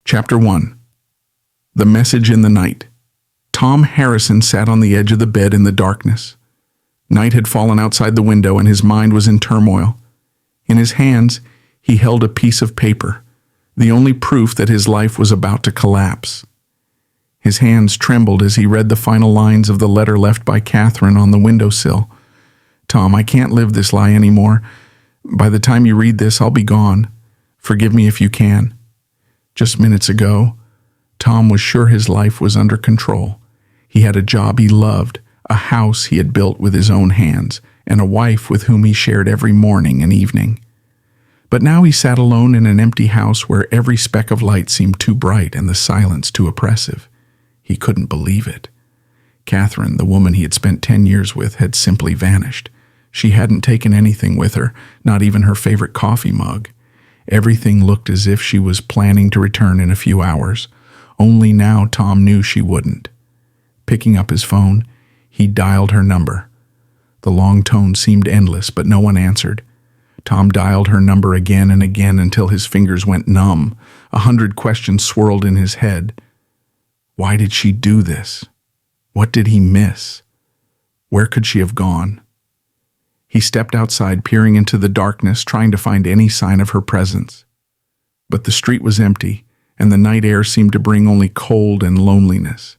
Chapter 1. The Message in the Night. Tom Harrison sat on the edge of the bed in the darkness. Night had fallen outside the window and his mind was in turmoil. In his hands, he held a piece of paper, the only proof that his life was about to collapse. His hands trembled as he read the final lines of the letter left by Catherine on the windowsill. "Tom, I can't live this lie anymore. By the time you read this, I'll be gone. Forgive me if you can." Just minutes ago, Tom was sure his life was under control. He had a job he loved, a house he had built with his own hands, and a wife with whom he shared every morning and evening. But now he sat alone in an empty house where every speck of light seemed too bright and the silence too oppressive. He couldn't believe it. Catherine, the woman he had spent 10 years with, had simply vanished. She hadn't taken anything with her, not even her favorite coffee mug. Everything looked as if she was planning to return in a few hours. Only now Tom knew she wouldn't. Picking up his phone, he dialed her number. The long tone seemed endless, but no one answered. Tom dialed her number again and again until his fingers went numb. 100 questions swirled in his head. Why did she do this? What did he miss? Where could she have gone? He stepped outside, peering into the darkness, trying to find any sign of her presence. But the street was empty, and the night air seemed to bring only cold and loneliness.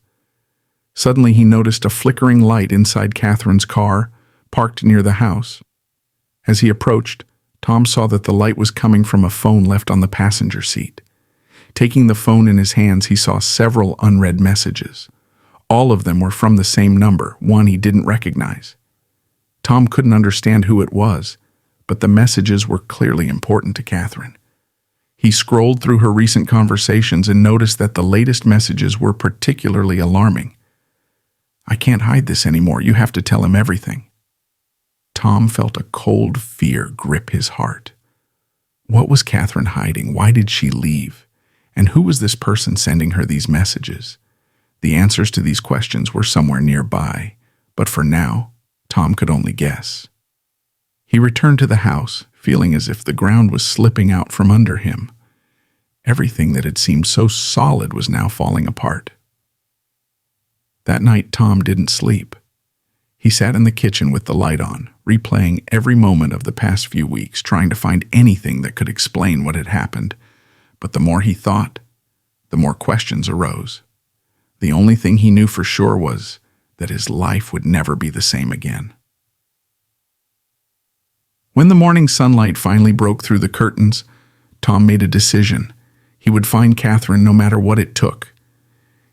Suddenly he noticed a flickering light inside Catherine's car, parked near the house. As he approached, Tom saw that the light was coming from a phone left on the passenger seat. Taking the phone in his hands, he saw several unread messages. All of them were from the same number, one he didn't recognize. Tom couldn't understand who it was, but the messages were clearly important to Catherine. He scrolled through her recent conversations and noticed that the latest messages were particularly alarming. "I can't hide this anymore. You have to tell him everything." Tom felt a cold fear grip his heart. What was Catherine hiding? Why did she leave? And who was this person sending her these messages? The answers to these questions were somewhere nearby, but for now, Tom could only guess. He returned to the house, feeling as if the ground was slipping out from under him. Everything that had seemed so solid was now falling apart. That night, Tom didn't sleep. He sat in the kitchen with the light on, replaying every moment of the past few weeks, trying to find anything that could explain what had happened. But the more he thought, the more questions arose. The only thing he knew for sure was that his life would never be the same again. When the morning sunlight finally broke through the curtains, Tom made a decision. He would find Catherine no matter what it took.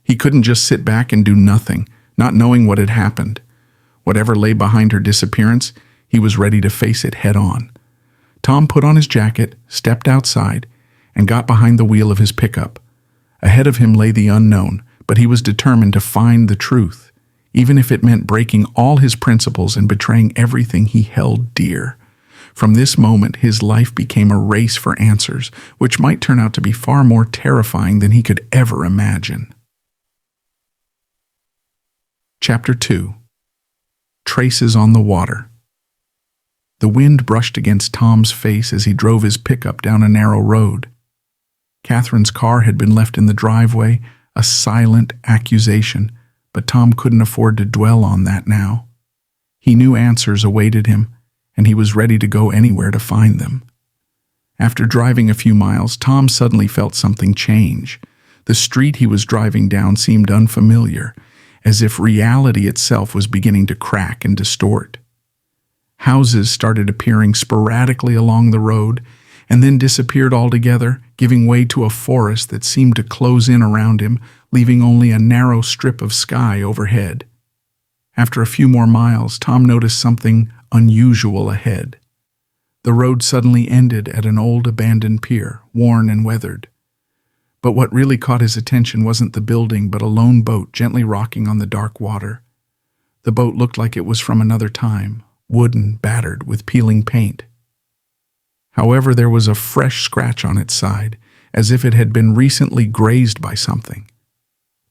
He couldn't just sit back and do nothing, not knowing what had happened. Whatever lay behind her disappearance, he was ready to face it head on. Tom put on his jacket, stepped outside, and got behind the wheel of his pickup. Ahead of him lay the unknown, but he was determined to find the truth, even if it meant breaking all his principles and betraying everything he held dear. From this moment, his life became a race for answers, which might turn out to be far more terrifying than he could ever imagine. Chapter 2. Traces on the Water. The wind brushed against Tom's face as he drove his pickup down a narrow road. Catherine's car had been left in the driveway, a silent accusation, but Tom couldn't afford to dwell on that now. He knew answers awaited him, and he was ready to go anywhere to find them. After driving a few miles, Tom suddenly felt something change. The street he was driving down seemed unfamiliar, as if reality itself was beginning to crack and distort. Houses started appearing sporadically along the road, and then disappeared altogether, giving way to a forest that seemed to close in around him, leaving only a narrow strip of sky overhead. After a few more miles, Tom noticed something unusual ahead. The road suddenly ended at an old abandoned pier, worn and weathered. But what really caught his attention wasn't the building, but a lone boat gently rocking on the dark water. The boat looked like it was from another time, wooden, battered, with peeling paint. However, there was a fresh scratch on its side, as if it had been recently grazed by something.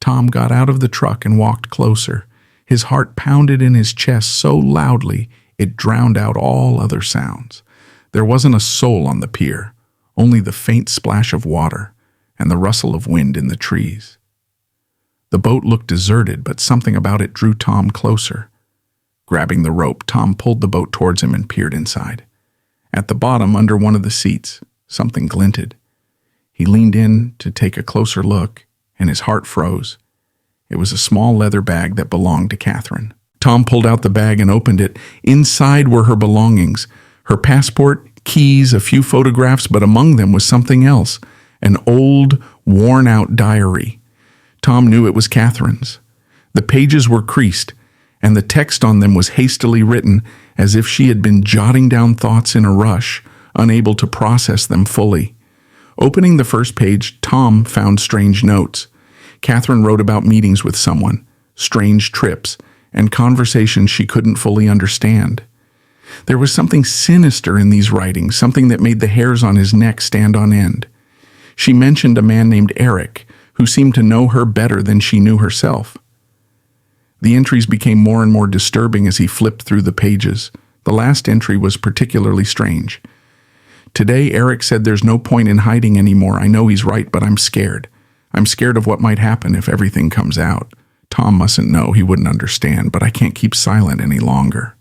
Tom got out of the truck and walked closer. His heart pounded in his chest so loudly it drowned out all other sounds. There wasn't a soul on the pier, only the faint splash of water. and the rustle of wind in the trees. The boat looked deserted, but something about it drew Tom closer. Grabbing the rope, Tom pulled the boat towards him and peered inside. At the bottom, under one of the seats, something glinted. He leaned in to take a closer look, and his heart froze. It was a small leather bag that belonged to Catherine. Tom pulled out the bag and opened it. Inside were her belongings, her passport, keys, a few photographs, but among them was something else, an old, worn-out diary. Tom knew it was Catherine's. The pages were creased, and the text on them was hastily written, as if she had been jotting down thoughts in a rush, unable to process them fully. Opening the first page, Tom found strange notes. Catherine wrote about meetings with someone, strange trips, and conversations she couldn't fully understand. There was something sinister in these writings, something that made the hairs on his neck stand on end. She mentioned a man named Eric, who seemed to know her better than she knew herself. The entries became more and more disturbing as he flipped through the pages. The last entry was particularly strange. Today, Eric said there's no point in hiding anymore. I know he's right, but I'm scared. I'm scared of what might happen if everything comes out. Tom mustn't know, he wouldn't understand, but I can't keep silent any longer.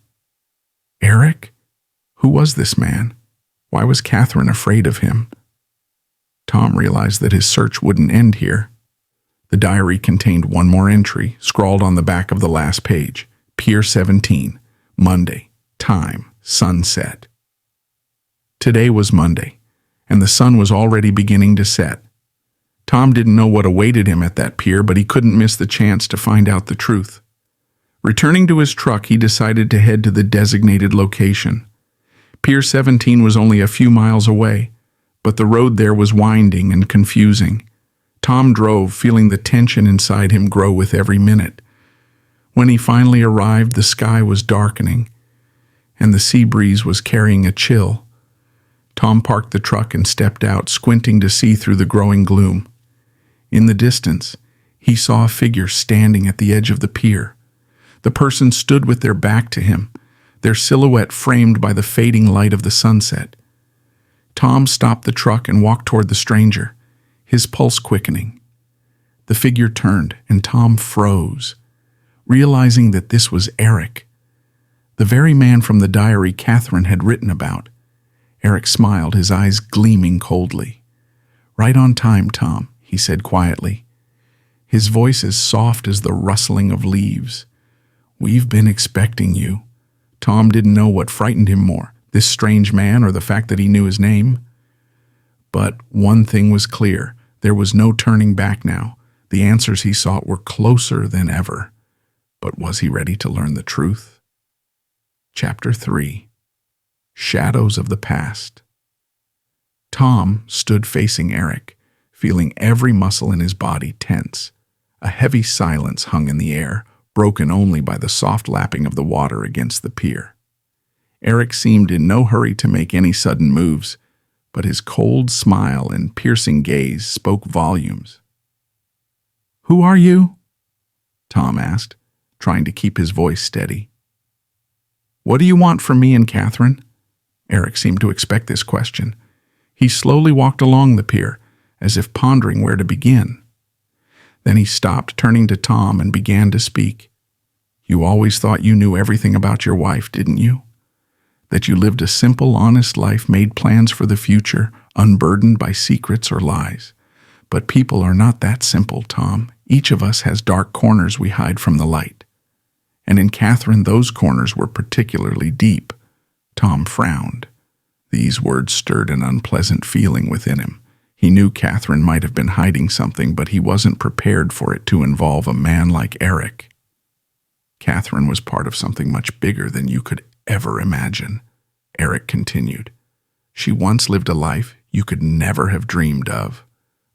Eric? Who was this man? Why was Catherine afraid of him? Tom realized that his search wouldn't end here. The diary contained one more entry, scrawled on the back of the last page. Pier 17, Monday, time, sunset. Today was Monday, and the sun was already beginning to set. Tom didn't know what awaited him at that pier, but he couldn't miss the chance to find out the truth. Returning to his truck, he decided to head to the designated location. Pier 17 was only a few miles away, but the road there was winding and confusing. Tom drove, feeling the tension inside him grow with every minute. When he finally arrived, the sky was darkening, and the sea breeze was carrying a chill. Tom parked the truck and stepped out, squinting to see through the growing gloom. In the distance, he saw a figure standing at the edge of the pier. The person stood with their back to him, their silhouette framed by the fading light of the sunset. Tom stopped the truck and walked toward the stranger, his pulse quickening. The figure turned, and Tom froze, realizing that this was Eric, the very man from the diary Catherine had written about. Eric smiled, his eyes gleaming coldly. "Right on time, Tom," he said quietly, his voice as soft as the rustling of leaves. "We've been expecting you." Tom didn't know what frightened him more, this strange man or the fact that he knew his name. But one thing was clear. There was no turning back now. The answers he sought were closer than ever. But was he ready to learn the truth? Chapter 3. Shadows of the Past. Tom stood facing Eric, feeling every muscle in his body tense. A heavy silence hung in the air, broken only by the soft lapping of the water against the pier. Eric seemed in no hurry to make any sudden moves, but his cold smile and piercing gaze spoke volumes. "Who are you?" Tom asked, trying to keep his voice steady. "What do you want from me and Catherine?" Eric seemed to expect this question. He slowly walked along the pier, as if pondering where to begin. Then he stopped, turning to Tom, and began to speak. "You always thought you knew everything about your wife, didn't you? That you lived a simple, honest life, made plans for the future, unburdened by secrets or lies. But people are not that simple, Tom. Each of us has dark corners we hide from the light. And in Catherine, those corners were particularly deep." Tom frowned. These words stirred an unpleasant feeling within him. He knew Catherine might have been hiding something, but he wasn't prepared for it to involve a man like Eric. "Catherine was part of something much bigger than you could ever imagine," Eric continued. "She once lived a life you could never have dreamed of.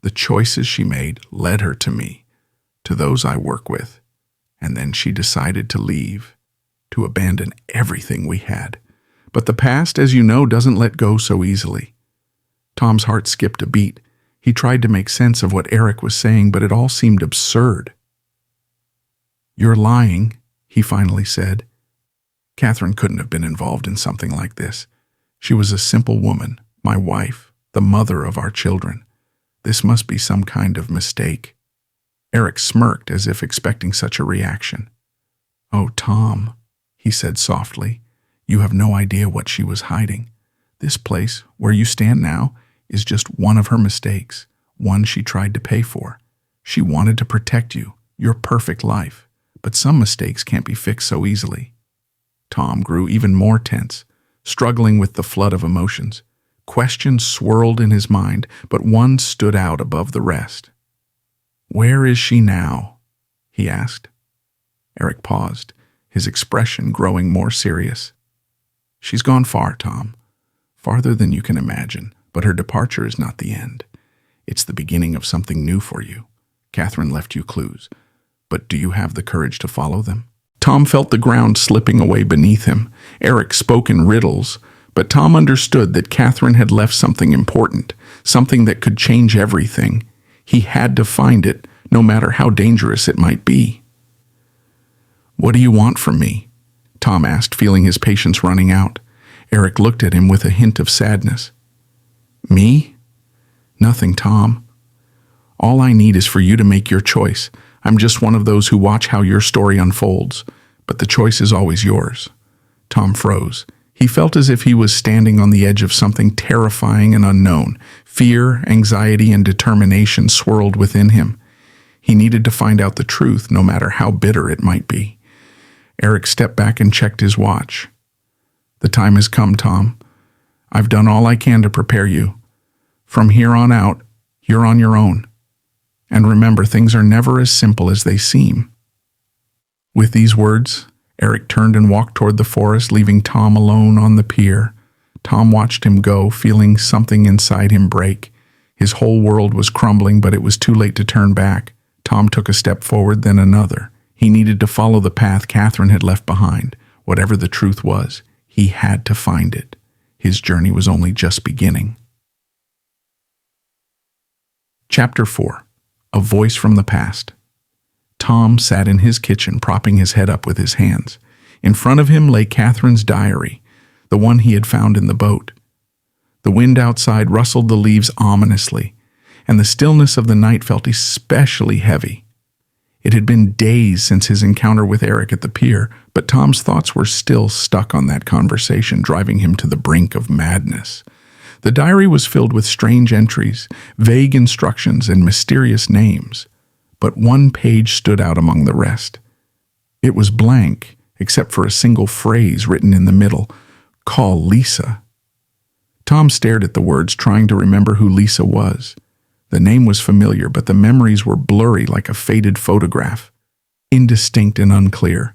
The choices she made led her to me, to those I work with, and then she decided to leave, to abandon everything we had. But the past, as you know, doesn't let go so easily." Tom's heart skipped a beat. He tried to make sense of what Eric was saying, but it all seemed absurd. "You're lying," he finally said. "Catherine couldn't have been involved in something like this. She was a simple woman, my wife, the mother of our children. This must be some kind of mistake. Eric smirked as if expecting such a reaction. "Oh, Tom," he said softly, "you have no idea what she was hiding. This place, where you stand now, is just one of her mistakes, one she tried to pay for. She wanted to protect you, your perfect life, but some mistakes can't be fixed so easily." Tom grew even more tense, struggling with the flood of emotions. Questions swirled in his mind, but one stood out above the rest. "Where is she now?" he asked. Eric paused, his expression growing more serious. "She's gone far, Tom. Farther than you can imagine, but her departure is not the end. It's the beginning of something new for you. Catherine left you clues, but do you have the courage to follow them?" Tom felt the ground slipping away beneath him. Eric spoke in riddles, but Tom understood that Catherine had left something important, something that could change everything. He had to find it, no matter how dangerous it might be. "What do you want from me?" Tom asked, feeling his patience running out. Eric looked at him with a hint of sadness. "Me? Nothing, Tom. All I need is for you to make your choice. I'm just one of those who watch how your story unfolds, but the choice is always yours." Tom froze. He felt as if he was standing on the edge of something terrifying and unknown. Fear, anxiety, and determination swirled within him. He needed to find out the truth, no matter how bitter it might be. Eric stepped back and checked his watch. "The time has come, Tom. I've done all I can to prepare you. From here on out, you're on your own. And remember, things are never as simple as they seem." With these words, Eric turned and walked toward the forest, leaving Tom alone on the pier. Tom watched him go, feeling something inside him break. His whole world was crumbling, but it was too late to turn back. Tom took a step forward, then another. He needed to follow the path Catherine had left behind. Whatever the truth was, he had to find it. His journey was only just beginning. Chapter 4. A Voice from the Past. Tom sat in his kitchen, propping his head up with his hands. In front of him lay Catherine's diary, the one he had found in the boat. The wind outside rustled the leaves ominously, and the stillness of the night felt especially heavy. It had been days since his encounter with Eric at the pier, but Tom's thoughts were still stuck on that conversation, driving him to the brink of madness. The diary was filled with strange entries, vague instructions, and mysterious names. But one page stood out among the rest. It was blank, except for a single phrase written in the middle, "Call Lisa." Tom stared at the words, trying to remember who Lisa was. The name was familiar, but the memories were blurry like a faded photograph, indistinct and unclear.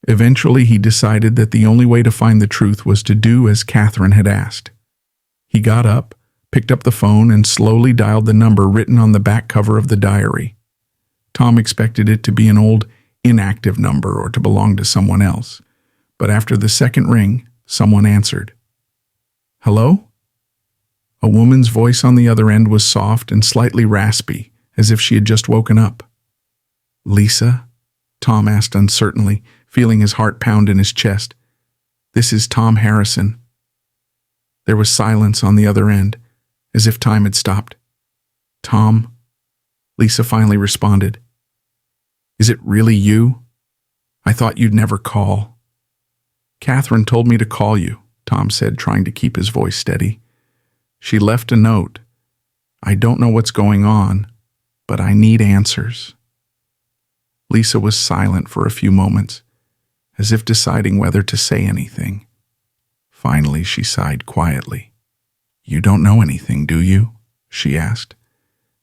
Eventually, he decided that the only way to find the truth was to do as Catherine had asked. He got up, picked up the phone, and slowly dialed the number written on the back cover of the diary. Tom expected it to be an old, inactive number or to belong to someone else. But after the second ring, someone answered. "Hello?" A woman's voice on the other end was soft and slightly raspy, as if she had just woken up. "Lisa?" Tom asked uncertainly, feeling his heart pound in his chest. "This is Tom Harrison." There was silence on the other end, as if time had stopped. "Tom?" Lisa finally responded. "Is it really you? I thought you'd never call." "Catherine told me to call you," Tom said, trying to keep his voice steady. "She left a note. I don't know what's going on, but I need answers." Lisa was silent for a few moments, as if deciding whether to say anything. Finally, she sighed quietly. "You don't know anything, do you?" she asked,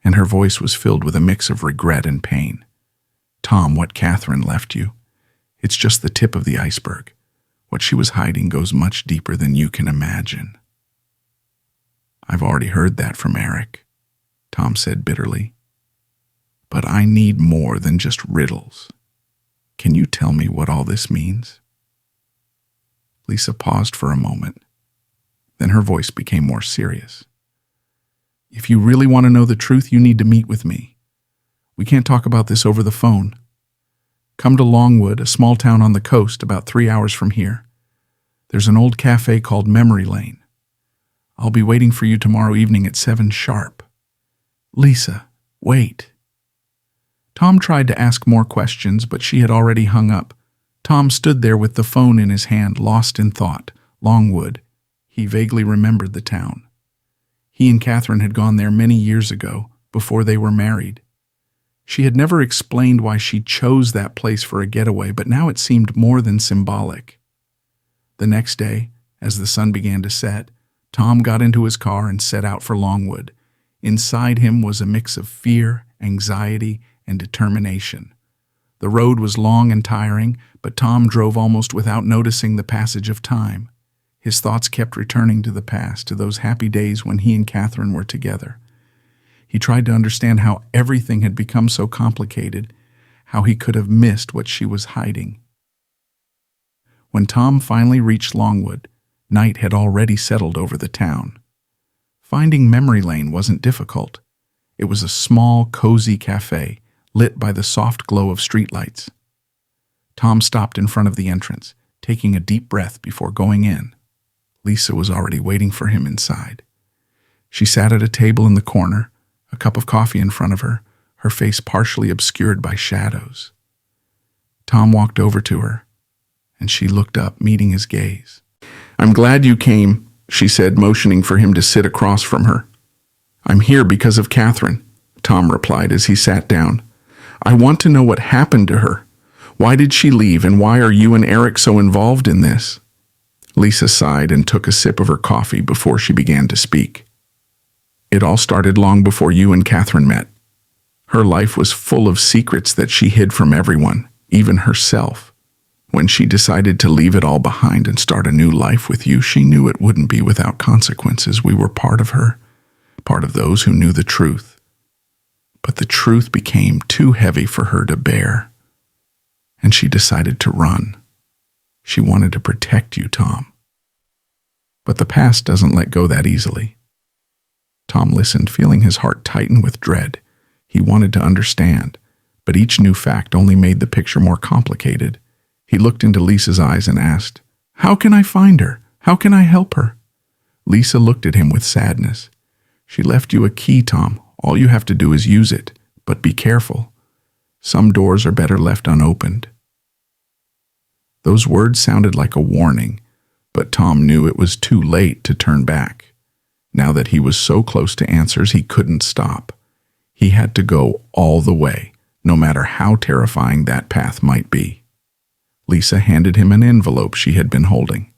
and her voice was filled with a mix of regret and pain. "Tom, what Catherine left you, it's just the tip of the iceberg. What she was hiding goes much deeper than you can imagine." "I've already heard that from Eric," Tom said bitterly. "But I need more than just riddles. Can you tell me what all this means?" Lisa paused for a moment. Then her voice became more serious. "If you really want to know the truth, you need to meet with me. We can't talk about this over the phone. Come to Longwood, a small town on the coast about 3 hours from here. There's an old cafe called Memory Lane. I'll be waiting for you tomorrow evening at 7 sharp. "Lisa, wait." Tom tried to ask more questions, but she had already hung up. Tom stood there with the phone in his hand, lost in thought. Longwood. He vaguely remembered the town. He and Catherine had gone there many years ago, before they were married. She had never explained why she chose that place for a getaway, but now it seemed more than symbolic. The next day, as the sun began to set, Tom got into his car and set out for Longwood. Inside him was a mix of fear, anxiety, and determination. The road was long and tiring, but Tom drove almost without noticing the passage of time. His thoughts kept returning to the past, to those happy days when he and Catherine were together. He tried to understand how everything had become so complicated, how he could have missed what she was hiding. When Tom finally reached Longwood, night had already settled over the town. Finding Memory Lane wasn't difficult. It was a small, cozy cafe, lit by the soft glow of streetlights. Tom stopped in front of the entrance, taking a deep breath before going in. Lisa was already waiting for him inside. She sat at a table in the corner, a cup of coffee in front of her, her face partially obscured by shadows. Tom walked over to her, and she looked up, meeting his gaze. "I'm glad you came," she said, motioning for him to sit across from her. "I'm here because of Catherine," Tom replied as he sat down. "I want to know what happened to her. Why did she leave, and why are you and Eric so involved in this?" Lisa sighed and took a sip of her coffee before she began to speak. "It all started long before you and Catherine met. Her life was full of secrets that she hid from everyone, even herself. When she decided to leave it all behind and start a new life with you, she knew it wouldn't be without consequences. We were part of her, part of those who knew the truth. But the truth became too heavy for her to bear, and she decided to run. She wanted to protect you, Tom. But the past doesn't let go that easily." Tom listened, feeling his heart tighten with dread. He wanted to understand, but each new fact only made the picture more complicated. He looked into Lisa's eyes and asked, "How can I find her? How can I help her?" Lisa looked at him with sadness. "She left you a key, Tom. All you have to do is use it, but be careful. Some doors are better left unopened." Those words sounded like a warning, but Tom knew it was too late to turn back. Now that he was so close to answers, he couldn't stop. He had to go all the way, no matter how terrifying that path might be. Lisa handed him an envelope she had been holding.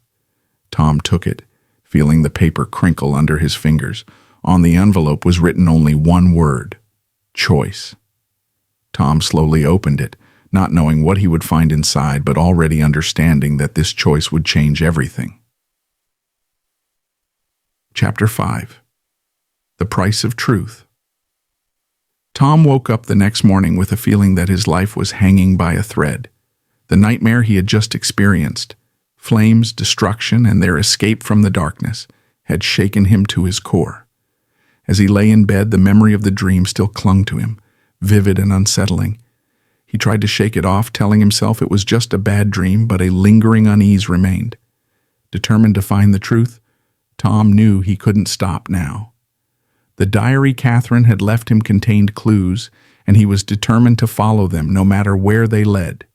Tom took it, feeling the paper crinkle under his fingers. On the envelope was written only one word: choice. Tom slowly opened it, not knowing what he would find inside, but already understanding that this choice would change everything. Chapter 5. The Price of Truth. Tom woke up the next morning with a feeling that his life was hanging by a thread. The nightmare he had just experienced, flames, destruction, and their escape from the darkness, had shaken him to his core. As he lay in bed, the memory of the dream still clung to him, vivid and unsettling. He tried to shake it off, telling himself it was just a bad dream, but a lingering unease remained. Determined to find the truth, Tom knew he couldn't stop now. The diary Catherine had left him contained clues, and he was determined to follow them, no matter where they led.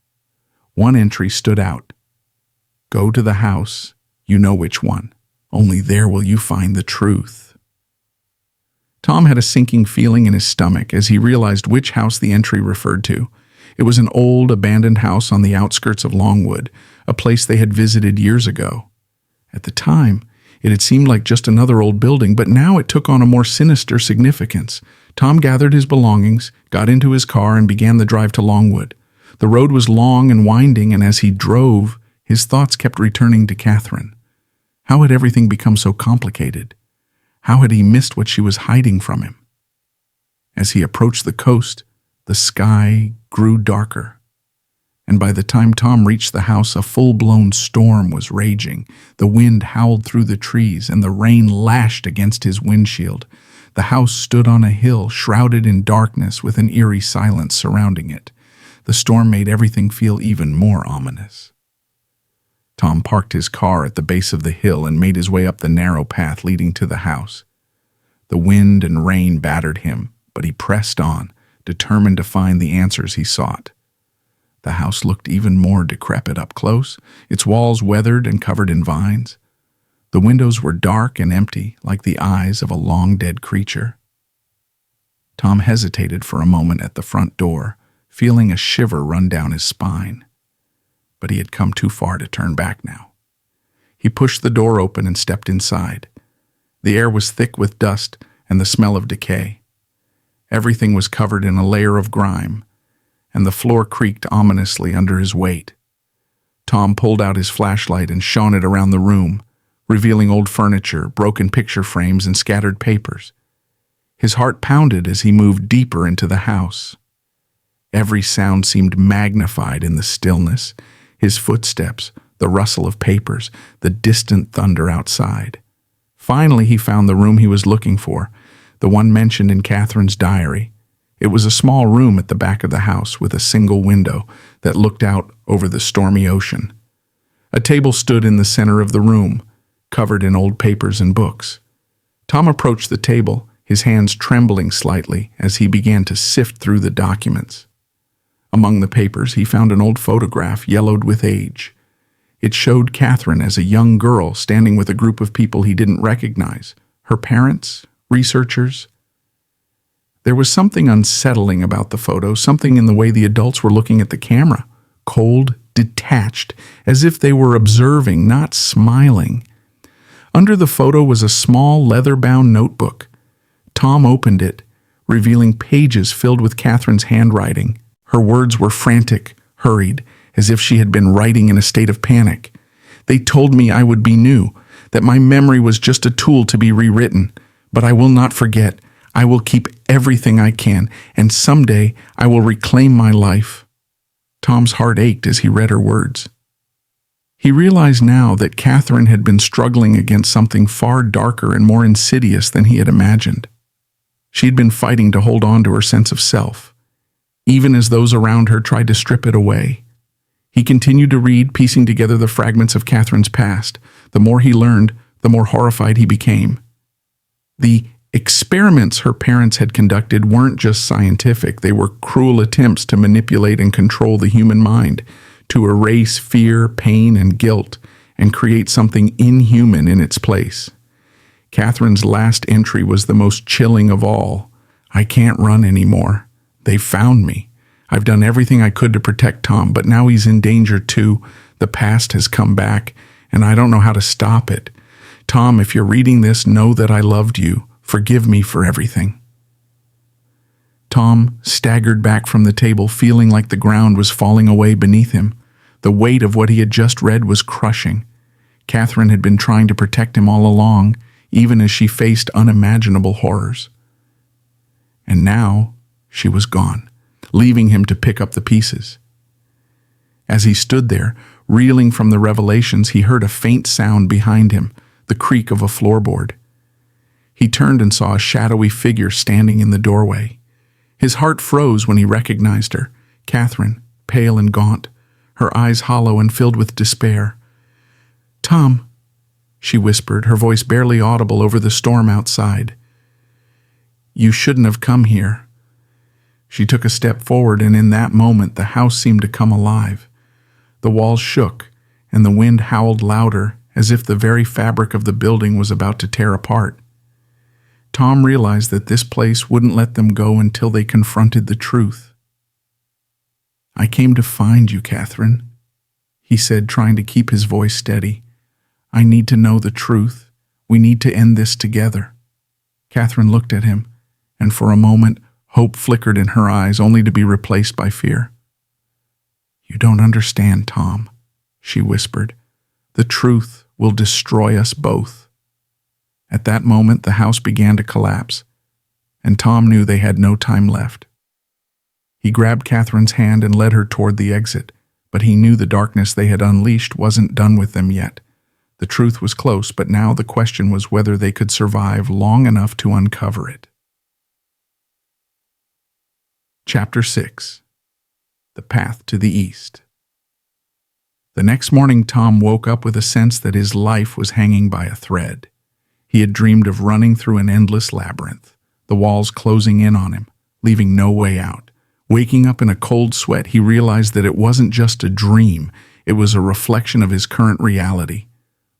One entry stood out. "Go to the house, you know which one. Only there will you find the truth." Tom had a sinking feeling in his stomach as he realized which house the entry referred to. It was an old, abandoned house on the outskirts of Longwood, a place they had visited years ago. At the time, it had seemed like just another old building, but now it took on a more sinister significance. Tom gathered his belongings, got into his car, and began the drive to Longwood. The road was long and winding, and as he drove, his thoughts kept returning to Catherine. How had everything become so complicated? How had he missed what she was hiding from him? As he approached the coast, the sky grew darker, and by the time Tom reached the house, a full-blown storm was raging. The wind howled through the trees, and the rain lashed against his windshield. The house stood on a hill, shrouded in darkness, with an eerie silence surrounding it. The storm made everything feel even more ominous. Tom parked his car at the base of the hill and made his way up the narrow path leading to the house. The wind and rain battered him, but he pressed on, determined to find the answers he sought. The house looked even more decrepit up close, its walls weathered and covered in vines. The windows were dark and empty, like the eyes of a long-dead creature. Tom hesitated for a moment at the front door, feeling a shiver run down his spine. But he had come too far to turn back now. He pushed the door open and stepped inside. The air was thick with dust and the smell of decay. Everything was covered in a layer of grime, and the floor creaked ominously under his weight. Tom pulled out his flashlight and shone it around the room, revealing old furniture, broken picture frames, and scattered papers. His heart pounded as he moved deeper into the house. Every sound seemed magnified in the stillness: his footsteps, the rustle of papers, the distant thunder outside. Finally, he found the room he was looking for, the one mentioned in Catherine's diary. It was a small room at the back of the house with a single window that looked out over the stormy ocean. A table stood in the center of the room, covered in old papers and books. Tom approached the table, his hands trembling slightly as he began to sift through the documents. Among the papers, he found an old photograph yellowed with age. It showed Catherine as a young girl standing with a group of people he didn't recognize. Her parents, researchers. There was something unsettling about the photo, something in the way the adults were looking at the camera. Cold, detached, as if they were observing, not smiling. Under the photo was a small leather-bound notebook. Tom opened it, revealing pages filled with Catherine's handwriting. Her words were frantic, hurried, as if she had been writing in a state of panic. They told me I would be new, that my memory was just a tool to be rewritten. But I will not forget. I will keep everything I can, and someday I will reclaim my life. Tom's heart ached as he read her words. He realized now that Catherine had been struggling against something far darker and more insidious than he had imagined. She'd been fighting to hold on to her sense of self, even as those around her tried to strip it away. He continued to read, piecing together the fragments of Catherine's past. The more he learned, the more horrified he became. The experiments her parents had conducted weren't just scientific. They were cruel attempts to manipulate and control the human mind, to erase fear, pain, and guilt, and create something inhuman in its place. Catherine's last entry was the most chilling of all. I can't run anymore. They found me. I've done everything I could to protect Tom, but now he's in danger too. The past has come back, and I don't know how to stop it. Tom, if you're reading this, know that I loved you. Forgive me for everything. Tom staggered back from the table, feeling like the ground was falling away beneath him. The weight of what he had just read was crushing. Catherine had been trying to protect him all along, even as she faced unimaginable horrors. And now she was gone, leaving him to pick up the pieces. As he stood there, reeling from the revelations, he heard a faint sound behind him, the creak of a floorboard. He turned and saw a shadowy figure standing in the doorway. His heart froze when he recognized her, Catherine, pale and gaunt, her eyes hollow and filled with despair. "Tom," she whispered, her voice barely audible over the storm outside. "You shouldn't have come here." She took a step forward, and in that moment the house seemed to come alive. The walls shook, and the wind howled louder, as if the very fabric of the building was about to tear apart. Tom realized that this place wouldn't let them go until they confronted the truth. "I came to find you, Catherine," he said, trying to keep his voice steady. "I need to know the truth. We need to end this together." Catherine looked at him, and for a moment, hope flickered in her eyes, only to be replaced by fear. "You don't understand, Tom," she whispered. "The truth will destroy us both." At that moment, the house began to collapse, and Tom knew they had no time left. He grabbed Catherine's hand and led her toward the exit, but he knew the darkness they had unleashed wasn't done with them yet. The truth was close, but now the question was whether they could survive long enough to uncover it. Chapter 6. The Path to the East. The next morning, Tom woke up with a sense that his life was hanging by a thread. He had dreamed of running through an endless labyrinth, the walls closing in on him, leaving no way out. Waking up in a cold sweat, he realized that it wasn't just a dream, it was a reflection of his current reality.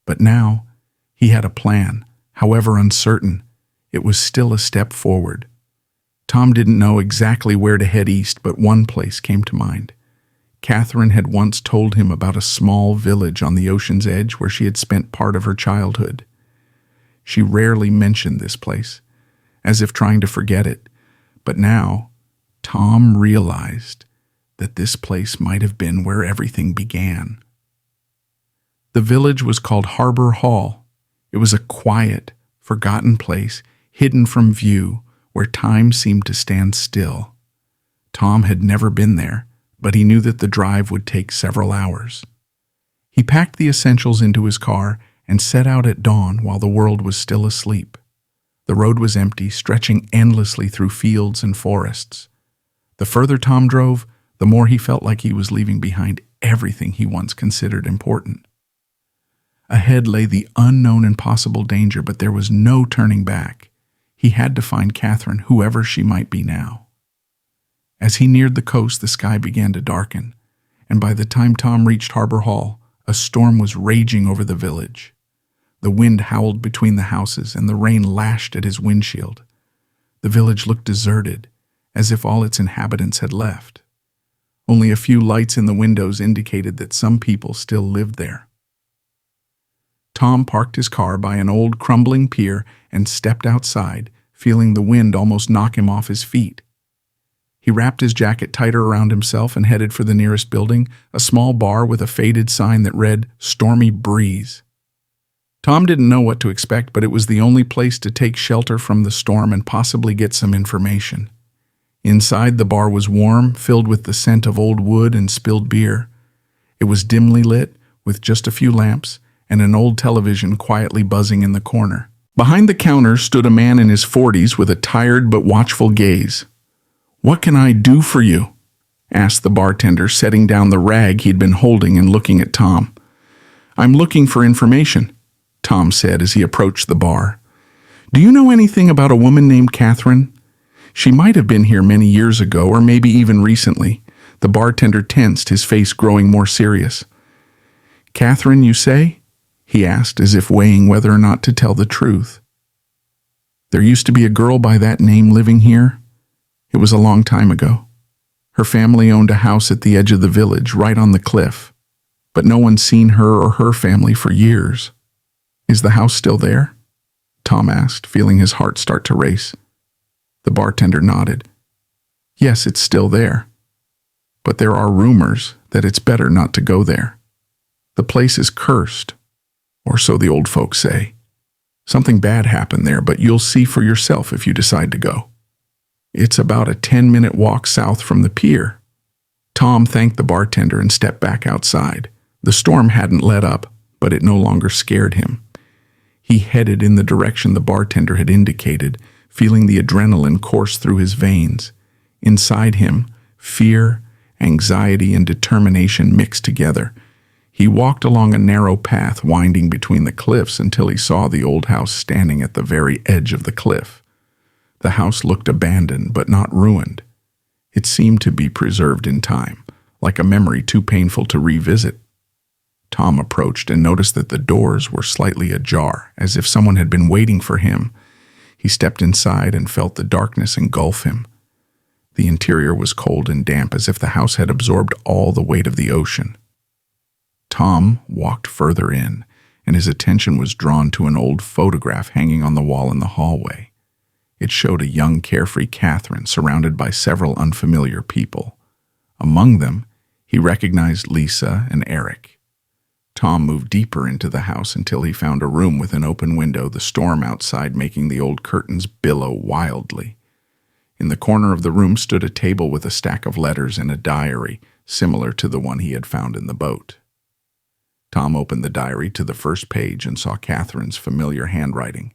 But now, he had a plan. However uncertain, it was still a step forward. Tom didn't know exactly where to head east, but one place came to mind. Catherine had once told him about a small village on the ocean's edge where she had spent part of her childhood. She rarely mentioned this place, as if trying to forget it, but now Tom realized that this place might have been where everything began. The village was called Harbor Hall. It was a quiet, forgotten place, hidden from view, where time seemed to stand still. Tom had never been there, but he knew that the drive would take several hours. He packed the essentials into his car and set out at dawn while the world was still asleep. The road was empty, stretching endlessly through fields and forests. The further Tom drove, the more he felt like he was leaving behind everything he once considered important. Ahead lay the unknown and possible danger, but there was no turning back. He had to find Catherine, whoever she might be now. As he neared the coast, the sky began to darken, and by the time Tom reached Harbor Hall, a storm was raging over the village. The wind howled between the houses, and the rain lashed at his windshield. The village looked deserted, as if all its inhabitants had left. Only a few lights in the windows indicated that some people still lived there. Tom parked his car by an old crumbling pier and stepped outside, feeling the wind almost knock him off his feet. He wrapped his jacket tighter around himself and headed for the nearest building, a small bar with a faded sign that read, "Stormy Breeze." Tom didn't know what to expect, but it was the only place to take shelter from the storm and possibly get some information. Inside, the bar was warm, filled with the scent of old wood and spilled beer. It was dimly lit, with just a few lamps, and an old television quietly buzzing in the corner. Behind the counter stood a man in his 40s with a tired but watchful gaze. "What can I do for you?" asked the bartender, setting down the rag he'd been holding and looking at Tom. "I'm looking for information," Tom said as he approached the bar. "Do you know anything about a woman named Catherine? She might have been here many years ago, or maybe even recently." The bartender tensed, his face growing more serious. "Catherine, you say?" he asked, as if weighing whether or not to tell the truth. "There used to be a girl by that name living here. It was a long time ago. Her family owned a house at the edge of the village, right on the cliff, but no one's seen her or her family for years." "Is the house still there?" Tom asked, feeling his heart start to race. The bartender nodded. "Yes, it's still there. But there are rumors that it's better not to go there. The place is cursed, or so the old folks say. Something bad happened there, but you'll see for yourself if you decide to go. It's about a 10-minute walk south from the pier." Tom thanked the bartender and stepped back outside. The storm hadn't let up, but it no longer scared him. He headed in the direction the bartender had indicated, feeling the adrenaline course through his veins. Inside him, fear, anxiety, and determination mixed together. He walked along a narrow path winding between the cliffs until he saw the old house standing at the very edge of the cliff. The house looked abandoned but not ruined. It seemed to be preserved in time, like a memory too painful to revisit. Tom approached and noticed that the doors were slightly ajar, as if someone had been waiting for him. He stepped inside and felt the darkness engulf him. The interior was cold and damp, as if the house had absorbed all the weight of the ocean. Tom walked further in, and his attention was drawn to an old photograph hanging on the wall in the hallway. It showed a young, carefree Catherine surrounded by several unfamiliar people. Among them, he recognized Lisa and Eric. Tom moved deeper into the house until he found a room with an open window, the storm outside making the old curtains billow wildly. In the corner of the room stood a table with a stack of letters and a diary, similar to the one he had found in the boat. Tom opened the diary to the first page and saw Catherine's familiar handwriting.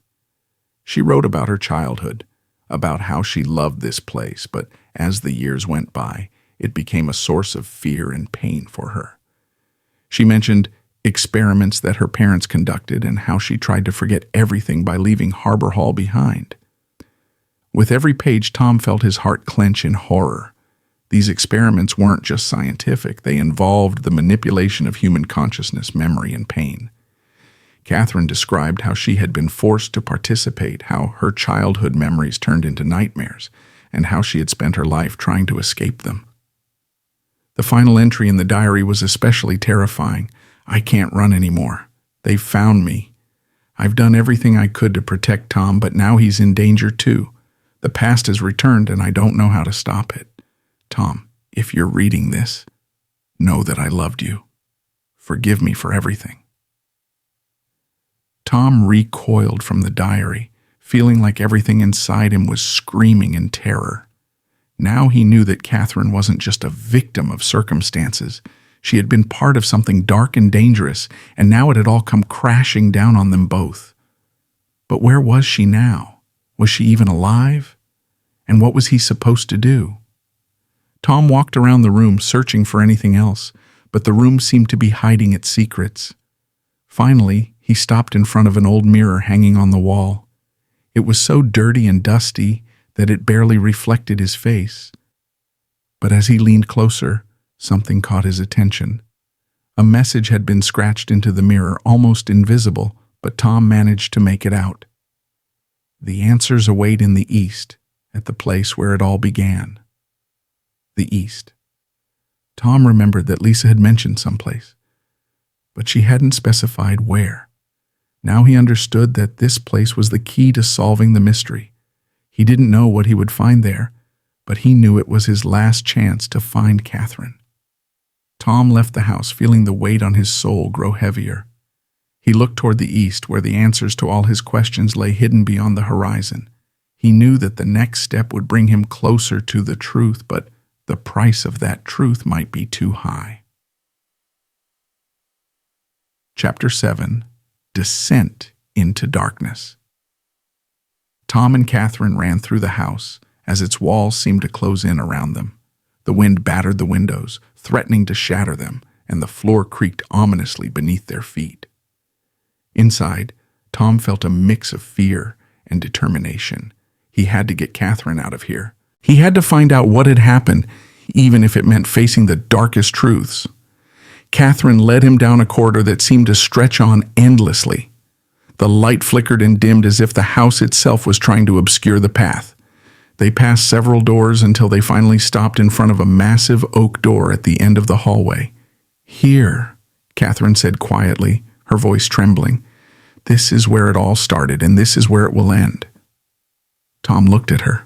She wrote about her childhood, about how she loved this place, but as the years went by, it became a source of fear and pain for her. She mentioned experiments that her parents conducted and how she tried to forget everything by leaving Harbor Hall behind. With every page, Tom felt his heart clench in horror. These experiments weren't just scientific. They involved the manipulation of human consciousness, memory, and pain. Catherine described how she had been forced to participate, how her childhood memories turned into nightmares, and how she had spent her life trying to escape them. The final entry in the diary was especially terrifying. "I can't run anymore. They've found me. I've done everything I could to protect Tom, but now he's in danger too. The past has returned and I don't know how to stop it. Tom, if you're reading this, know that I loved you. Forgive me for everything." Tom recoiled from the diary, feeling like everything inside him was screaming in terror. Now he knew that Catherine wasn't just a victim of circumstances. She had been part of something dark and dangerous, and now it had all come crashing down on them both. But where was she now? Was she even alive? And what was he supposed to do? Tom walked around the room searching for anything else, but the room seemed to be hiding its secrets. Finally, he stopped in front of an old mirror hanging on the wall. It was so dirty and dusty that it barely reflected his face. But as he leaned closer, something caught his attention. A message had been scratched into the mirror, almost invisible, but Tom managed to make it out. "The answers await in the East, at the place where it all began." The East. Tom remembered that Lisa had mentioned someplace, but she hadn't specified where. Now he understood that this place was the key to solving the mystery. He didn't know what he would find there, but he knew it was his last chance to find Catherine. Tom left the house feeling the weight on his soul grow heavier. He looked toward the east, where the answers to all his questions lay hidden beyond the horizon. He knew that the next step would bring him closer to the truth, but the price of that truth might be too high. Chapter 7. Descent into Darkness. Tom and Catherine ran through the house as its walls seemed to close in around them. The wind battered the windows, threatening to shatter them, and the floor creaked ominously beneath their feet. Inside, Tom felt a mix of fear and determination. He had to get Catherine out of here. He had to find out what had happened, even if it meant facing the darkest truths. Catherine led him down a corridor that seemed to stretch on endlessly. The light flickered and dimmed as if the house itself was trying to obscure the path. They passed several doors until they finally stopped in front of a massive oak door at the end of the hallway. "Here," Catherine said quietly, her voice trembling. "This is where it all started, and this is where it will end." Tom looked at her.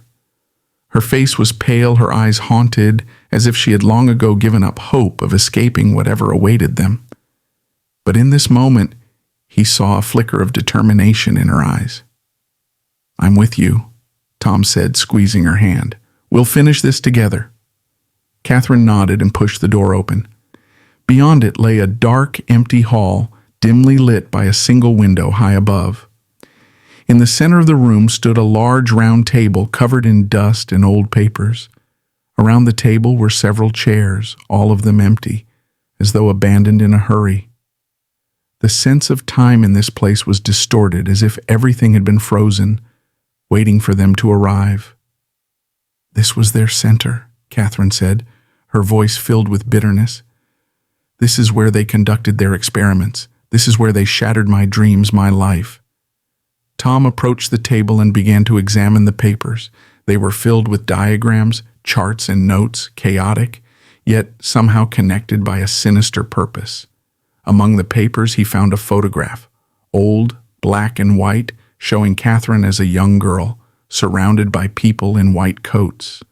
Her face was pale, her eyes haunted, as if she had long ago given up hope of escaping whatever awaited them. But in this moment, he saw a flicker of determination in her eyes. "I'm with you," Tom said, squeezing her hand. "We'll finish this together." Catherine nodded and pushed the door open. Beyond it lay a dark, empty hall, dimly lit by a single window high above. In the center of the room stood a large round table covered in dust and old papers. Around the table were several chairs, all of them empty, as though abandoned in a hurry. The sense of time in this place was distorted, as if everything had been frozen, waiting for them to arrive. "This was their center," Catherine said, her voice filled with bitterness. "This is where they conducted their experiments. This is where they shattered my dreams, my life." Tom approached the table and began to examine the papers. They were filled with diagrams, charts, and notes, chaotic, yet somehow connected by a sinister purpose. Among the papers he found a photograph, old, black and white, showing Catherine as a young girl, surrounded by people in white coats.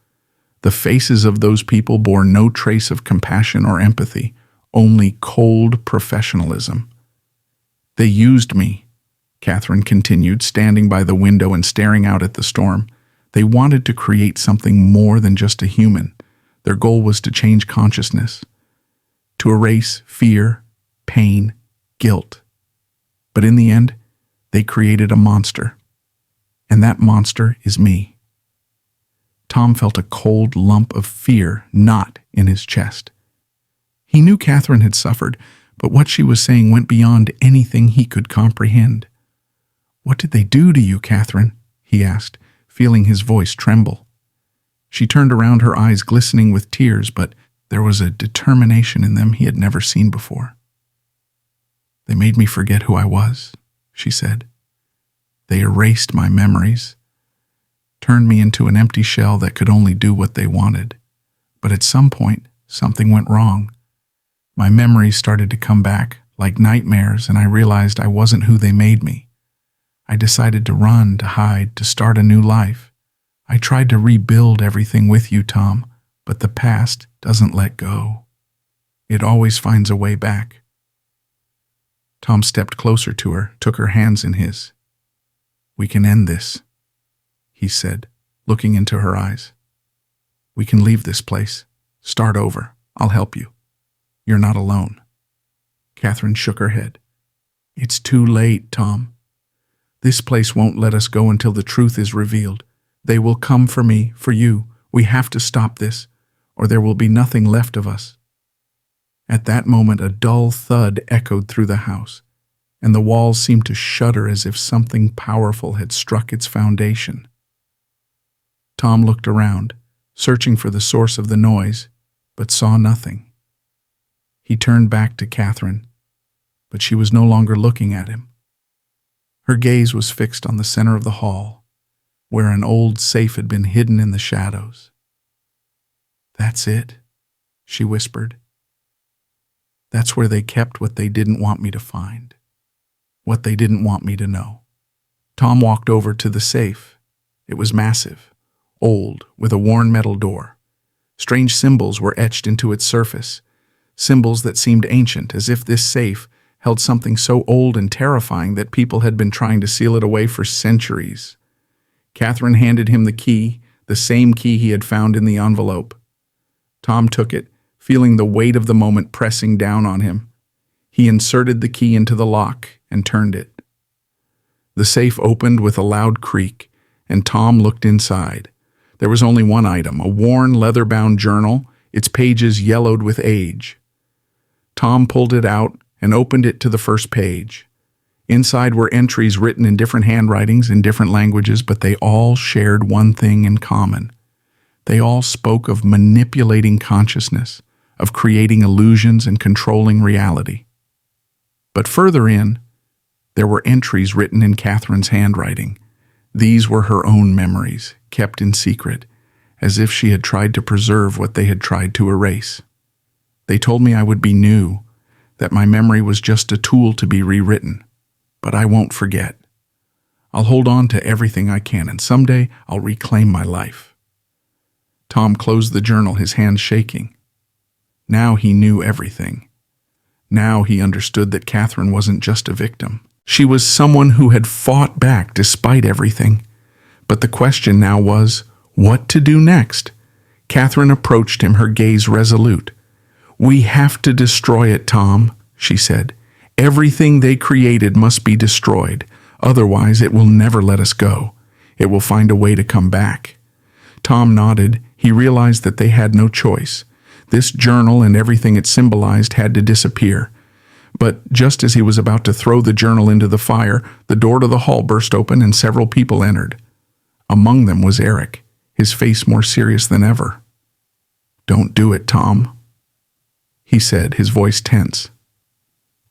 The faces of those people bore no trace of compassion or empathy, only cold professionalism. "They used me," Catherine continued, standing by the window and staring out at the storm. "They wanted to create something more than just a human. Their goal was to change consciousness, to erase fear, pain, guilt. But in the end, they created a monster. And that monster is me." Tom felt a cold lump of fear knot in his chest. He knew Catherine had suffered, but what she was saying went beyond anything he could comprehend. "What did they do to you, Catherine?" he asked, feeling his voice tremble. She turned around, her eyes glistening with tears, but there was a determination in them he had never seen before. "They made me forget who I was," she said. "They erased my memories, turned me into an empty shell that could only do what they wanted. But at some point, something went wrong. My memories started to come back, like nightmares, and I realized I wasn't who they made me. I decided to run, to hide, to start a new life. I tried to rebuild everything with you, Tom, but the past doesn't let go. It always finds a way back." Tom stepped closer to her, took her hands in his. "We can end this," he said, looking into her eyes. "We can leave this place, start over. I'll help you. You're not alone." Catherine shook her head. "It's too late, Tom. This place won't let us go until the truth is revealed. They will come for me, for you. We have to stop this, or there will be nothing left of us." At that moment, a dull thud echoed through the house, and the walls seemed to shudder as if something powerful had struck its foundation. Tom looked around, searching for the source of the noise, but saw nothing. He turned back to Catherine, but she was no longer looking at him. Her gaze was fixed on the center of the hall, where an old safe had been hidden in the shadows. "That's it," she whispered. "That's where they kept what they didn't want me to find, what they didn't want me to know." Tom walked over to the safe. It was massive, old, with a worn metal door. Strange symbols were etched into its surface, symbols that seemed ancient, as if this safe held something so old and terrifying that people had been trying to seal it away for centuries. Catherine handed him the key, the same key he had found in the envelope. Tom took it, feeling the weight of the moment pressing down on him. He inserted the key into the lock and turned it. The safe opened with a loud creak, and Tom looked inside. There was only one item, a worn, leather-bound journal, its pages yellowed with age. Tom pulled it out and opened it to the first page. Inside were entries written in different handwritings in different languages, but they all shared one thing in common. They all spoke of manipulating consciousness, of creating illusions and controlling reality. But further in, there were entries written in Catherine's handwriting. These were her own memories, kept in secret, as if she had tried to preserve what they had tried to erase. They told me I would be new, that my memory was just a tool to be rewritten. But I won't forget. I'll hold on to everything I can, and someday I'll reclaim my life. Tom closed the journal, his hands shaking. Now he knew everything. Now he understood that Catherine wasn't just a victim. She was someone who had fought back despite everything. But the question now was, what to do next? Catherine approached him, her gaze resolute. "We have to destroy it, Tom," she said. "Everything they created must be destroyed. Otherwise, it will never let us go. It will find a way to come back." Tom nodded. He realized that they had no choice. This journal and everything it symbolized had to disappear. But just as he was about to throw the journal into the fire, the door to the hall burst open and several people entered. Among them was Eric, his face more serious than ever. "Don't do it, Tom," he said, his voice tense.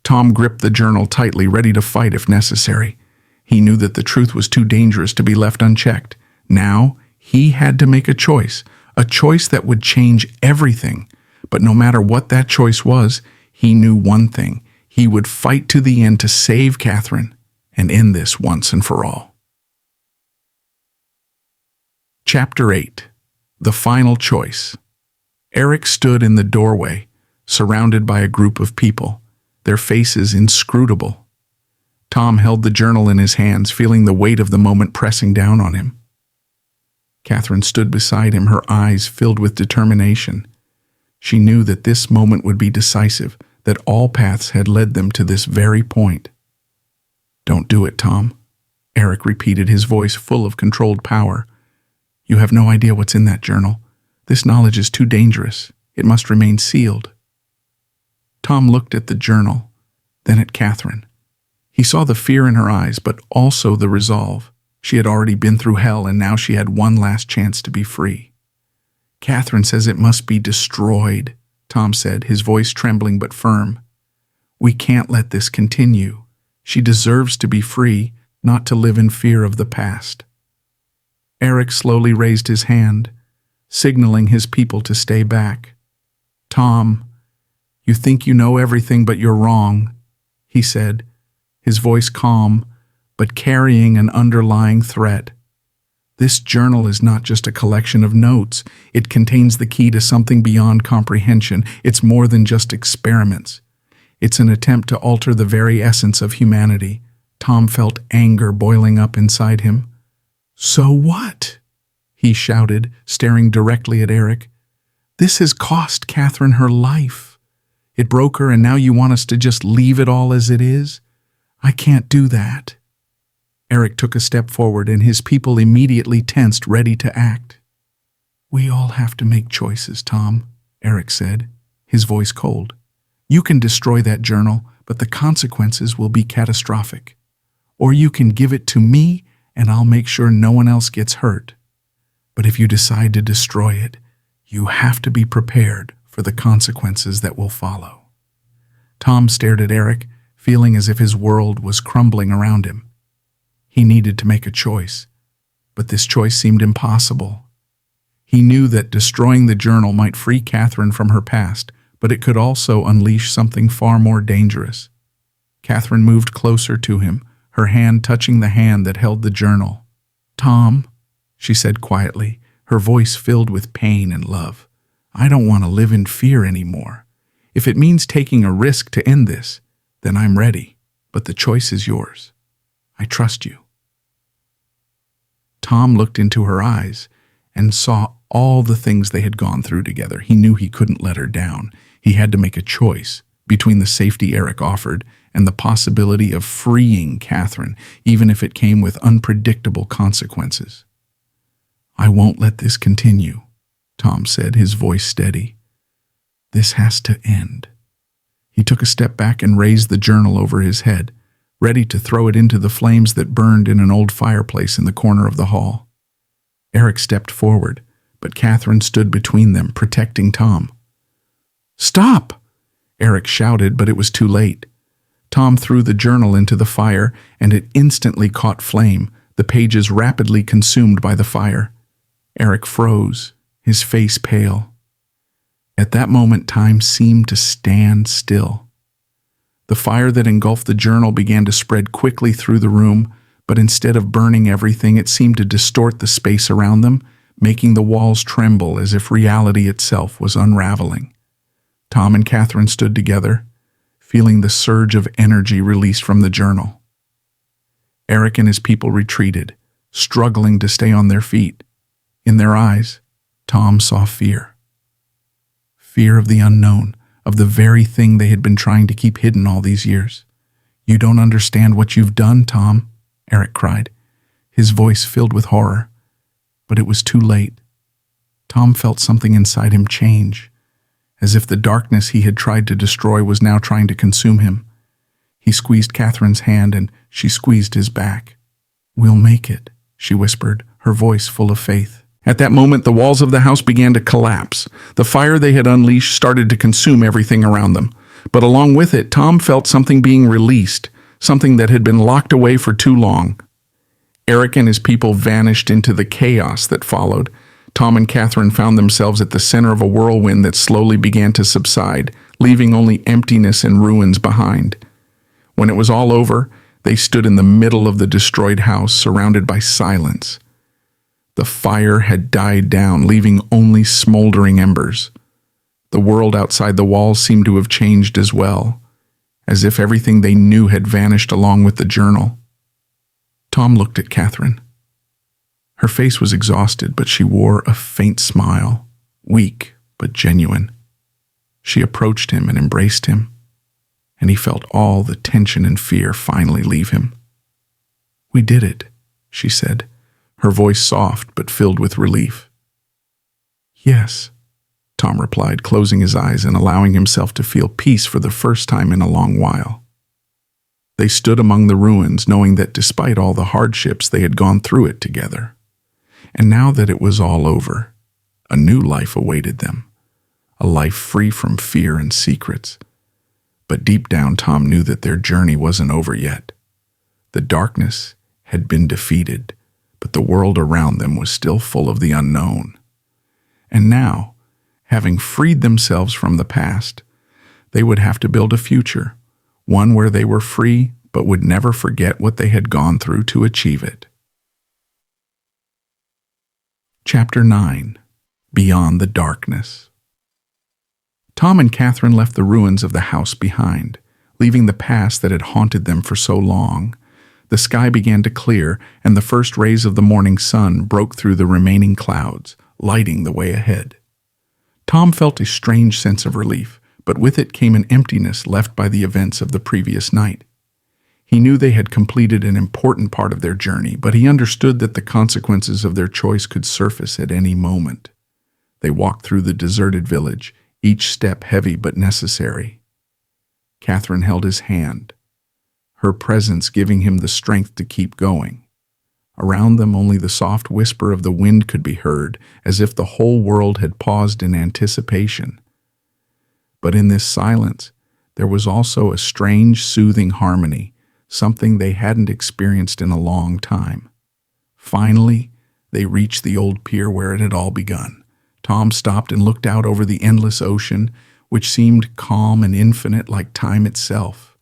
Tom gripped the journal tightly, ready to fight if necessary. He knew that the truth was too dangerous to be left unchecked. Now, he had to make a choice that would change everything. But no matter what that choice was, he knew one thing. He would fight to the end to save Catherine and end this once and for all. Chapter 8. The Final Choice. Eric stood in the doorway, surrounded by a group of people, their faces inscrutable. Tom held the journal in his hands, feeling the weight of the moment pressing down on him. Catherine stood beside him, her eyes filled with determination. She knew that this moment would be decisive, that all paths had led them to this very point. "Don't do it, Tom," Eric repeated, his voice full of controlled power. "You have no idea what's in that journal. This knowledge is too dangerous. It must remain sealed." Tom looked at the journal, then at Catherine. He saw the fear in her eyes, but also the resolve. She had already been through hell, and now she had one last chance to be free. "Catherine says it must be destroyed," Tom said, his voice trembling but firm. "We can't let this continue. She deserves to be free, not to live in fear of the past." Eric slowly raised his hand, signaling his people to stay back. "Tom, you think you know everything, but you're wrong," he said, his voice calm, but carrying an underlying threat. "This journal is not just a collection of notes. It contains the key to something beyond comprehension. It's more than just experiments. It's an attempt to alter the very essence of humanity." Tom felt anger boiling up inside him. "So what?" he shouted, staring directly at Eric. "This has cost Catherine her life. It broke her, and now you want us to just leave it all as it is? I can't do that." Eric took a step forward, and his people immediately tensed, ready to act. "We all have to make choices, Tom," Eric said, his voice cold. "You can destroy that journal, but the consequences will be catastrophic. Or you can give it to me, and I'll make sure no one else gets hurt. But if you decide to destroy it, you have to be prepared for the consequences that will follow." Tom stared at Eric, feeling as if his world was crumbling around him. He needed to make a choice, but this choice seemed impossible. He knew that destroying the journal might free Catherine from her past, but it could also unleash something far more dangerous. Catherine moved closer to him, her hand touching the hand that held the journal. "Tom," she said quietly, her voice filled with pain and love, "I don't want to live in fear anymore. If it means taking a risk to end this, then I'm ready, but the choice is yours. I trust you." Tom looked into her eyes and saw all the things they had gone through together. He knew he couldn't let her down. He had to make a choice between the safety Eric offered and the possibility of freeing Catherine, even if it came with unpredictable consequences. "I won't let this continue," Tom said, his voice steady. "This has to end." He took a step back and raised the journal over his head, ready to throw it into the flames that burned in an old fireplace in the corner of the hall. Eric stepped forward, but Catherine stood between them, protecting Tom. "Stop!" Eric shouted, but it was too late. Tom threw the journal into the fire, and it instantly caught flame, the pages rapidly consumed by the fire. Eric froze, his face pale. At that moment, time seemed to stand still. The fire that engulfed the journal began to spread quickly through the room, but instead of burning everything, it seemed to distort the space around them, making the walls tremble as if reality itself was unraveling. Tom and Catherine stood together, feeling the surge of energy released from the journal. Eric and his people retreated, struggling to stay on their feet. In their eyes, Tom saw fear. Fear of the unknown, of the very thing they had been trying to keep hidden all these years. "You don't understand what you've done, Tom," Eric cried, his voice filled with horror. But it was too late. Tom felt something inside him change, as if the darkness he had tried to destroy was now trying to consume him. He squeezed Catherine's hand, and she squeezed his back. "We'll make it," she whispered, her voice full of faith. At that moment, the walls of the house began to collapse. The fire they had unleashed started to consume everything around them. But along with it, Tom felt something being released, something that had been locked away for too long. Eric and his people vanished into the chaos that followed. Tom and Catherine found themselves at the center of a whirlwind that slowly began to subside, leaving only emptiness and ruins behind. When it was all over, they stood in the middle of the destroyed house, surrounded by silence. The fire had died down, leaving only smoldering embers. The world outside the walls seemed to have changed as well, as if everything they knew had vanished along with the journal. Tom looked at Catherine. Her face was exhausted, but she wore a faint smile, weak but genuine. She approached him and embraced him, and he felt all the tension and fear finally leave him. "We did it," she said, her voice soft but filled with relief. "Yes," Tom replied, closing his eyes and allowing himself to feel peace for the first time in a long while. They stood among the ruins, knowing that despite all the hardships, they had gone through it together. And now that it was all over, a new life awaited them, a life free from fear and secrets. But deep down, Tom knew that their journey wasn't over yet. The darkness had been defeated, but the world around them was still full of the unknown. And now, having freed themselves from the past, they would have to build a future, one where they were free but would never forget what they had gone through to achieve it. Chapter 9. Beyond the Darkness. Tom and Catherine left the ruins of the house behind, leaving the past that had haunted them for so long. The sky began to clear, and the first rays of the morning sun broke through the remaining clouds, lighting the way ahead. Tom felt a strange sense of relief, but with it came an emptiness left by the events of the previous night. He knew they had completed an important part of their journey, but he understood that the consequences of their choice could surface at any moment. They walked through the deserted village, each step heavy but necessary. Catherine held his hand, her presence giving him the strength to keep going. Around them only the soft whisper of the wind could be heard, as if the whole world had paused in anticipation. But in this silence, there was also a strange, soothing harmony, something they hadn't experienced in a long time. Finally, they reached the old pier where it had all begun. Tom stopped and looked out over the endless ocean, which seemed calm and infinite like time itself.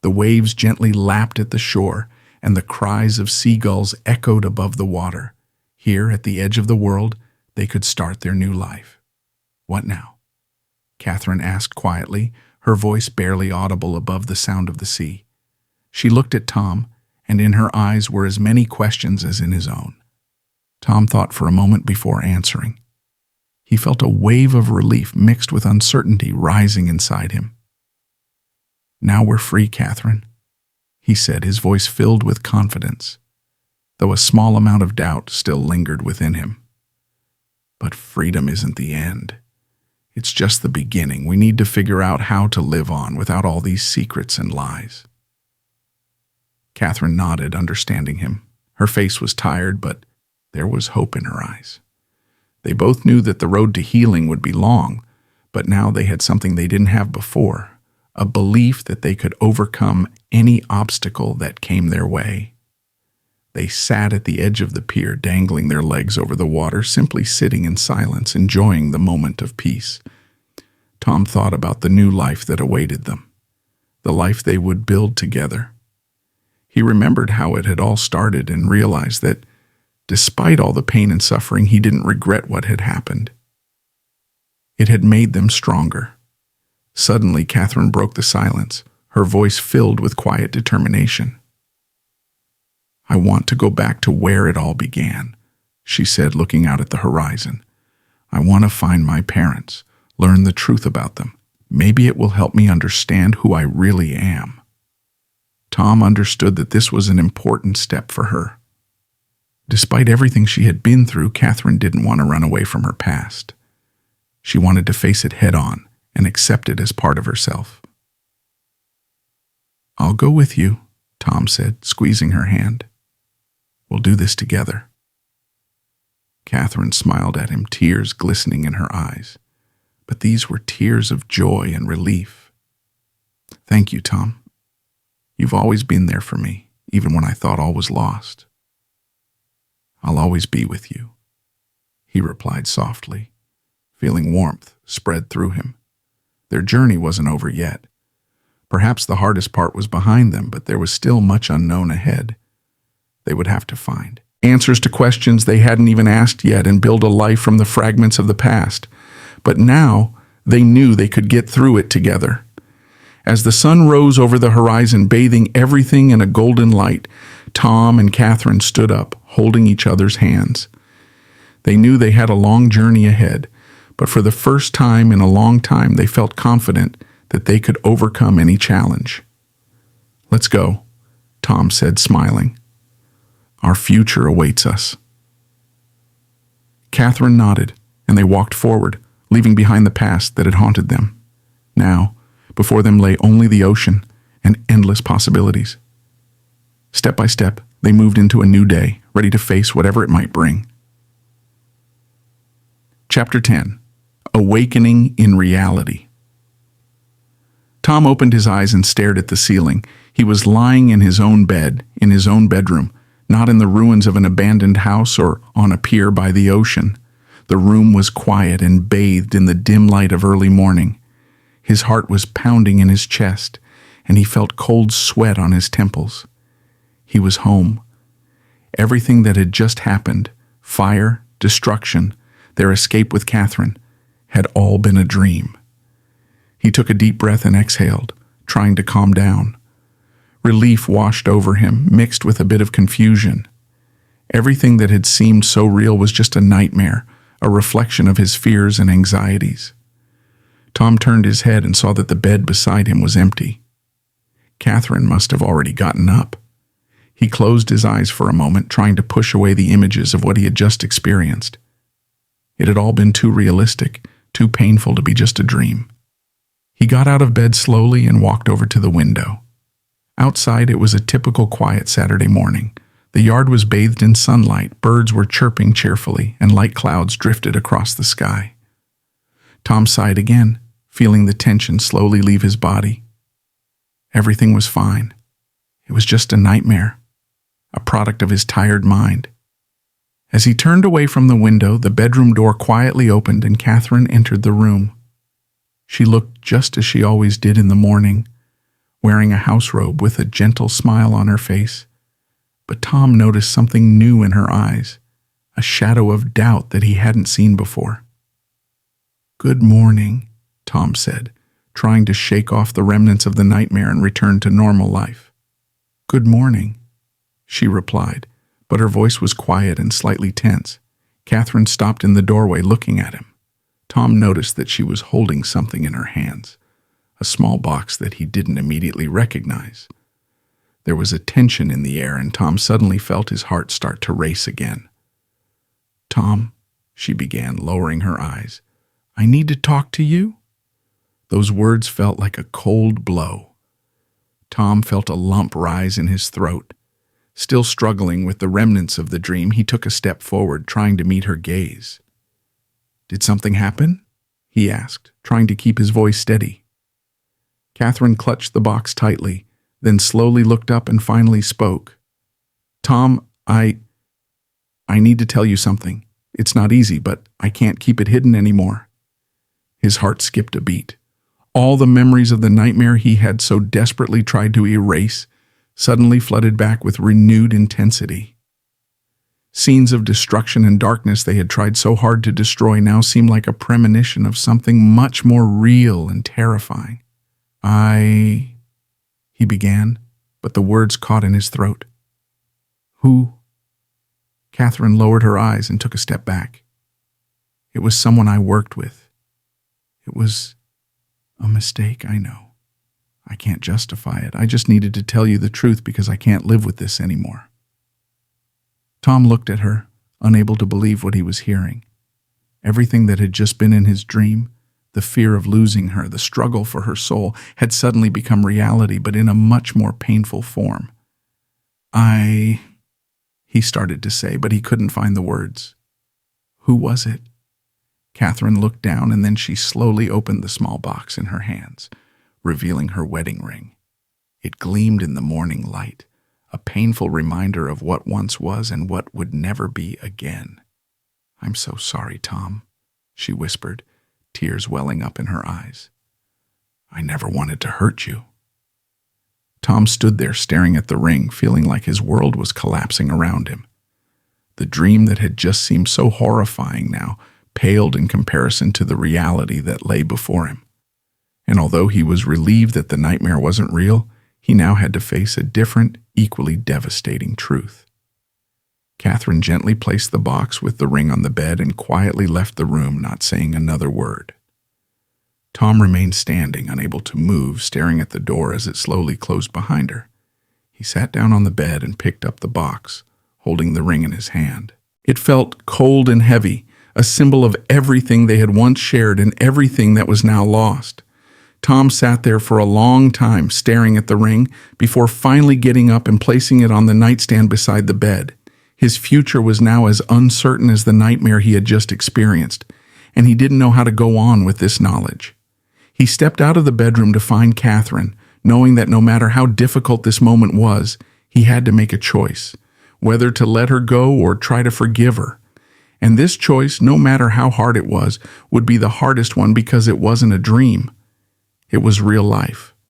The waves gently lapped at the shore, and the cries of seagulls echoed above the water. Here, at the edge of the world, they could start their new life. What now? Catherine asked quietly, her voice barely audible above the sound of the sea. She looked at Tom, and in her eyes were as many questions as in his own. Tom thought for a moment before answering. He felt a wave of relief mixed with uncertainty rising inside him. Now we're free, Catherine, he said, his voice filled with confidence, though a small amount of doubt still lingered within him. But freedom isn't the end. It's just the beginning. We need to figure out how to live on without all these secrets and lies. Catherine nodded, understanding him. Her face was tired, but there was hope in her eyes. They both knew that the road to healing would be long, but now they had something they didn't have before, a belief that they could overcome any obstacle that came their way. They sat at the edge of the pier, dangling their legs over the water, simply sitting in silence, enjoying the moment of peace. Tom thought about the new life that awaited them, the life they would build together. He remembered how it had all started and realized that, despite all the pain and suffering, he didn't regret what had happened. It had made them stronger. Suddenly, Catherine broke the silence, her voice filled with quiet determination. I want to go back to where it all began, she said, looking out at the horizon. I want to find my parents, learn the truth about them. Maybe it will help me understand who I really am. Tom understood that this was an important step for her. Despite everything she had been through, Catherine didn't want to run away from her past. She wanted to face it head on and accept it as part of herself. I'll go with you, Tom said, squeezing her hand. We'll do this together. Catherine smiled at him, tears glistening in her eyes. But these were tears of joy and relief. Thank you, Tom. You've always been there for me, even when I thought all was lost. I'll always be with you, he replied softly, feeling warmth spread through him. Their journey wasn't over yet. Perhaps the hardest part was behind them, but there was still much unknown ahead. They would have to find answers to questions they hadn't even asked yet and build a life from the fragments of the past. But now they knew they could get through it together. As the sun rose over the horizon, bathing everything in a golden light, Tom and Catherine stood up, holding each other's hands. They knew they had a long journey ahead, but for the first time in a long time, they felt confident that they could overcome any challenge. Let's go, Tom said, smiling. Our future awaits us. Catherine nodded, and they walked forward, leaving behind the past that had haunted them. Now, before them lay only the ocean, and endless possibilities. Step by step, they moved into a new day, ready to face whatever it might bring. Chapter 10. Awakening in Reality. Tom opened his eyes and stared at the ceiling. He was lying in his own bed, in his own bedroom, not in the ruins of an abandoned house or on a pier by the ocean. The room was quiet and bathed in the dim light of early morning. His heart was pounding in his chest, and he felt cold sweat on his temples. He was home. Everything that had just happened, fire, destruction, their escape with Catherine, had all been a dream. He took a deep breath and exhaled, trying to calm down. Relief washed over him, mixed with a bit of confusion. Everything that had seemed so real was just a nightmare, a reflection of his fears and anxieties. Tom turned his head and saw that the bed beside him was empty. Catherine must have already gotten up. He closed his eyes for a moment, trying to push away the images of what he had just experienced. It had all been too realistic, too painful to be just a dream. He got out of bed slowly and walked over to the window. Outside, it was a typical quiet Saturday morning. The yard was bathed in sunlight, birds were chirping cheerfully, and light clouds drifted across the sky. Tom sighed again, feeling the tension slowly leave his body. Everything was fine. It was just a nightmare, a product of his tired mind. As he turned away from the window, the bedroom door quietly opened and Catherine entered the room. She looked just as she always did in the morning, wearing a house robe with a gentle smile on her face. But Tom noticed something new in her eyes, a shadow of doubt that he hadn't seen before. "Good morning," Tom said, trying to shake off the remnants of the nightmare and return to normal life. "Good morning," she replied, but her voice was quiet and slightly tense. Catherine stopped in the doorway looking at him. Tom noticed that she was holding something in her hands, a small box that he didn't immediately recognize. There was a tension in the air, and Tom suddenly felt his heart start to race again. "Tom," she began, lowering her eyes, "I need to talk to you." Those words felt like a cold blow. Tom felt a lump rise in his throat. Still struggling with the remnants of the dream, he took a step forward, trying to meet her gaze. "Did something happen?" he asked, trying to keep his voice steady. Catherine clutched the box tightly, then slowly looked up and finally spoke. "Tom, I need to tell you something. It's not easy, but I can't keep it hidden anymore." His heart skipped a beat. All the memories of the nightmare he had so desperately tried to erase suddenly flooded back with renewed intensity. Scenes of destruction and darkness they had tried so hard to destroy now seemed like a premonition of something much more real and terrifying. He began, but the words caught in his throat. "Who?" Catherine lowered her eyes and took a step back. "It was someone I worked with. It was a mistake, I know. I can't justify it. I just needed to tell you the truth because I can't live with this anymore." Tom looked at her, unable to believe what he was hearing. Everything that had just been in his dream, the fear of losing her, the struggle for her soul, had suddenly become reality, but in a much more painful form. He started to say, but he couldn't find the words. "Who was it?" Catherine looked down, and then she slowly opened the small box in her hands, revealing her wedding ring. It gleamed in the morning light, a painful reminder of what once was and what would never be again. "I'm so sorry, Tom," she whispered, tears welling up in her eyes. "I never wanted to hurt you." Tom stood there staring at the ring, feeling like his world was collapsing around him. The dream that had just seemed so horrifying now paled in comparison to the reality that lay before him. And although he was relieved that the nightmare wasn't real, he now had to face a different, equally devastating truth. Catherine gently placed the box with the ring on the bed and quietly left the room, not saying another word. Tom remained standing, unable to move, staring at the door as it slowly closed behind her. He sat down on the bed and picked up the box, holding the ring in his hand. It felt cold and heavy, a symbol of everything they had once shared and everything that was now lost. Tom sat there for a long time staring at the ring before finally getting up and placing it on the nightstand beside the bed. His future was now as uncertain as the nightmare he had just experienced, and he didn't know how to go on with this knowledge. He stepped out of the bedroom to find Catherine, knowing that no matter how difficult this moment was, he had to make a choice, whether to let her go or try to forgive her. And this choice, no matter how hard it was, would be the hardest one because it wasn't a dream. It was real life.